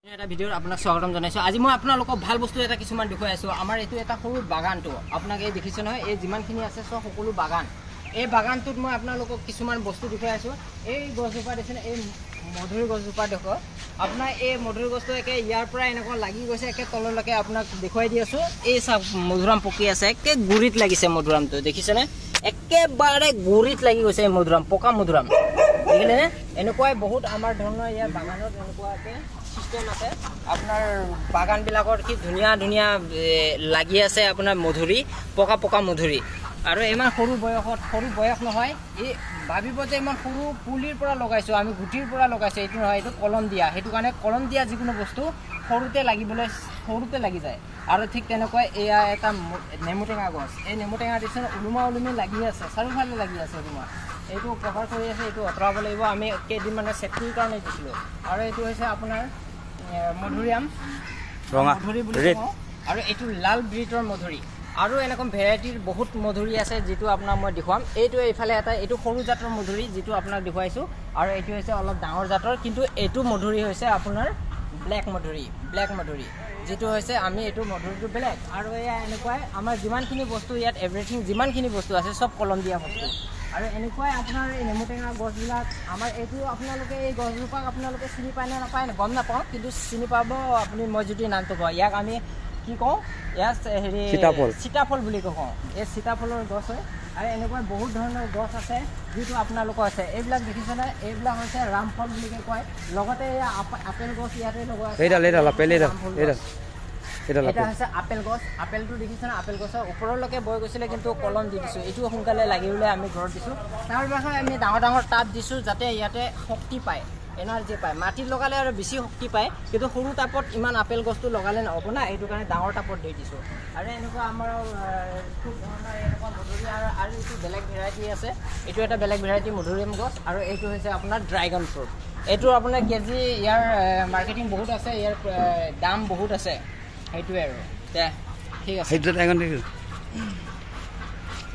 এটা ভিডিঅ'ত আপোনাক স্বাগতম জনাইছো। আজি মই আপোনালোকক ভাল বস্তু এটা কিছুমান দেখুৱাই আছো। আমাৰ এইটো এটা সৰু বাগানটো আপোনাক এই দেখিছে নহয়, এই যিমানখিনি আছে সব সকলো বাগান। এই বাগানটোত মই আপোনালোকক কিছুমান বস্তু দেখুৱাই আছো। এই গছজোপা দেখিছেনে, এই মধুৰি গছজোপা দেখক। আপোনাৰ এই মধুৰি গছটো একে ইয়াৰ পৰা এনেকুৱা লাগি গৈছে, একে তললৈকে আপোনাক দেখুৱাই দি আছো। এই চাওক মধুৰাম পকি আছে, একে গুৰিত লাগিছে মধুৰামটো দেখিছেনে, একেবাৰে গুৰিত লাগি গৈছে এই মধুৰাম, পকা মধুৰাম দেখিলে নে। এনেকুৱাই বহুত আমাৰ ধৰণৰ ইয়াৰ বাগানত এনেকুৱাকে চিষ্টেম আছে। আপোনাৰ বাগানবিলাকত কি ধুনীয়া ধুনীয়া লাগি আছে আপোনাৰ মধুৰি, পকা পকা মধুৰি। আৰু ইমান সৰু বয়সত, সৰু বয়স নহয়, এই ভাবিব যে ইমান সৰু পুলিৰ পৰা লগাইছোঁ আমি, গুটিৰ পৰা লগাইছোঁ, এইটো নহয়, এইটো কলম দিয়া। সেইটো কাৰণে কলম দিয়া যিকোনো বস্তু সৰুতে লাগিবলৈ সৰুতে লাগি যায়। আৰু ঠিক তেনেকৈ এয়া এটা নেমুটেঙা গছ। এই নেমুটেঙা দিছে ওলোমা ওলোমি লাগি আছে, চাৰিওফালে লাগি আছে ওলোমা। এইটো কভাৰ কৰি আছে, এইটো আঁতৰাব লাগিব। আমি কেইদিনমানে চেফটিৰ কাৰণে দিছিলোঁ। আৰু এইটো হৈছে আপোনাৰ মধুৰিআম, মধুৰি বুলি কওঁ। আৰু এইটো লাল ব্ৰিটৰ মধুৰি। আৰু এনেকুৱা ভেৰাইটিৰ বহুত মধুৰি আছে, যিটো আপোনাক মই দেখুৱাম। এইটো এইফালে এটা, এইটো সৰু জাতৰ মধুৰি, যিটো আপোনাক দেখুৱাইছোঁ। আৰু এইটো হৈছে অলপ ডাঙৰ জাতৰ, কিন্তু এইটো মধুৰি হৈছে আপোনাৰ ব্লেক মধুৰি, ব্লেক মধুৰি, যিটো হৈছে আমি এইটো মধুৰিটো বেলেগ। আৰু এয়া এনেকুৱাই আমাৰ যিমানখিনি বস্তু ইয়াত এভৰিথিং যিমানখিনি বস্তু আছে চব কলম দিয়া বস্তু। আৰু এনেকুৱাই আপোনাৰ এই নেমুটেঙা গছবিলাক আমাৰ এইটো আপোনালোকে এই গছজোপাক আপোনালোকে চিনি পায় নে নাপায় গম নাপাওঁ, কিন্তু চিনি পাব আপুনি মই যদি নামটো কওঁ। ইয়াক আমি কি কওঁ, ইয়াত হেৰি সীতাফল বুলি কওঁ। এই সীতাফলৰ গছ হয়। আৰু এনেকুৱা বহুত ধৰণৰ গছ আছে যিটো আপোনালোকৰ আছে। এইবিলাক দেখিছেনে, এইবিলাক হৈছে ৰামফল বুলি কয়। লগতে এয়া আপেল গছ ইয়াতে লগোৱা আছে। এটা হৈছে আপেল গছ। আপেলটো দেখিছেনে, আপেল গছৰ ওপৰলৈকে বৈ গৈছিলে, কিন্তু কলম দি দিছোঁ। এইটো সোনকালে লাগিবলৈ আমি ঘৰত দিছোঁ। তাৰ বিষয়ে আমি ডাঙৰ ডাঙৰ টাব দিছোঁ, যাতে ইয়াতে শক্তি পায়, এনাৰ্জি পায়। মাটিত লগালে আৰু বেছি শক্তি পায়, কিন্তু সৰু টাপত ইমান আপেল গছটো লগালে নহ'ব না, এইটো কাৰণে ডাঙৰ টাপত দি দিছোঁ। আৰু এনেকুৱা আমাৰ খুব ধৰণৰ এনেকুৱা মধুৰি আৰু এইটো বেলেগ ভেৰাইটি আছে। এইটো এটা বেলেগ ভেৰাইটি মধুৰিআম গছ। আৰু এইটো হৈছে আপোনাৰ ড্ৰাগন ফ্ৰুট। এইটো আপোনাৰ কেজি ইয়াৰ মাৰ্কেটিং বহুত আছে, ইয়াৰ দাম বহুত আছে। সেইটোৱে আৰু দে ঠিক আছে।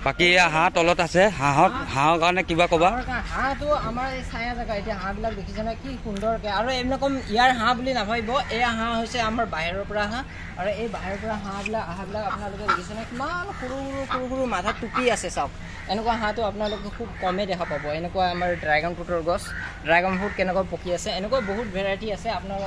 বাকী হাঁহ তলত আছে, হাঁহৰ কাৰণে কিবা ক'বা? হাঁহটো আমাৰ এই ছায়া জেগা, এতিয়া হাঁহবিলাক দেখিছে নহয় কি সুন্দৰকৈ। আৰু এইবিলাক ইয়াৰ হাঁহ বুলি নাভাবিব, এয়া হাঁহ হৈছে আমাৰ বাহিৰৰ পৰা হাঁহ। আৰু এই বাহিৰৰ পৰা হাঁহবিলাক আপোনালোকে দেখিছে নহয় কিমান সৰু সৰু সৰু মাথাত টুপি আছে চাওক। এনেকুৱা হাঁহটো আপোনালোকে খুব কমেই দেখা পাব। এনেকুৱা আমাৰ ড্ৰাগন ফ্ৰুটৰ গছ, ড্ৰাগন ফ্ৰুট কেনেকুৱা পকি আছে, এনেকুৱা বহুত ভেৰাইটি আছে। আপোনালোক